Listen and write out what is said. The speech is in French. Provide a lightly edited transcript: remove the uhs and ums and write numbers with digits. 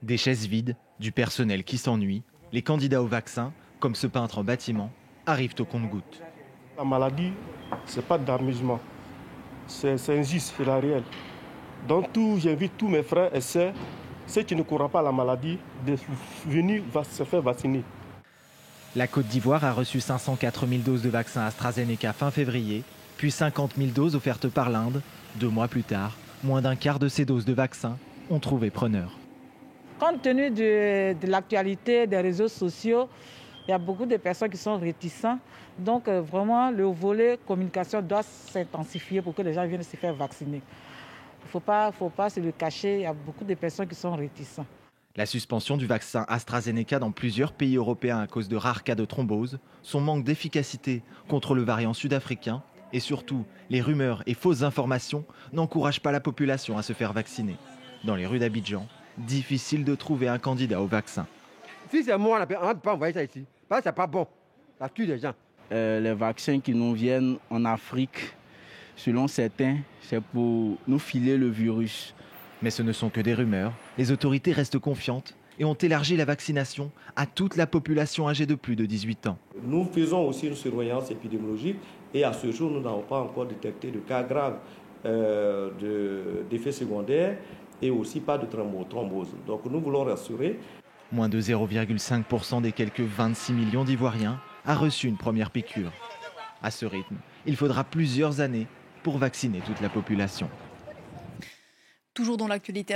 Des chaises vides, du personnel qui s'ennuie, les candidats au vaccin, comme ce peintre en bâtiment, arrivent au compte-gouttes. La maladie, ce n'est pas d'amusement, c'est injuste, c'est la réelle. Donc j'invite tous mes frères et sœurs, ceux qui ne courent pas la maladie, de venir se faire vacciner. La Côte d'Ivoire a reçu 504 000 doses de vaccin AstraZeneca fin février, puis 50 000 doses offertes par l'Inde. 2 mois plus tard, moins d'un quart de ces doses de vaccin ont trouvé preneur. Compte tenu de l'actualité des réseaux sociaux, il y a beaucoup de personnes qui sont réticentes. Donc vraiment, le volet communication doit s'intensifier pour que les gens viennent se faire vacciner. Il ne faut pas se le cacher, il y a beaucoup de personnes qui sont réticentes. La suspension du vaccin AstraZeneca dans plusieurs pays européens à cause de rares cas de thrombose, son manque d'efficacité contre le variant sud-africain et surtout les rumeurs et fausses informations n'encouragent pas la population à se faire vacciner. Dans les rues d'Abidjan, difficile de trouver un candidat au vaccin. Si c'est moi, on ne peut pas envoyer ça ici. Parce que c'est pas bon. Ça tue les gens. Les vaccins qui nous viennent en Afrique, selon certains, c'est pour nous filer le virus. Mais ce ne sont que des rumeurs. Les autorités restent confiantes et ont élargi la vaccination à toute la population âgée de plus de 18 ans. Nous faisons aussi une surveillance épidémiologique et à ce jour, nous n'avons pas encore détecté de cas graves d'effets secondaires et aussi pas de thrombose. Donc nous voulons rassurer. Moins de 0,5% des quelques 26 millions d'Ivoiriens a reçu une première piqûre. À ce rythme, il faudra plusieurs années pour vacciner toute la population. Toujours dans l'actualité.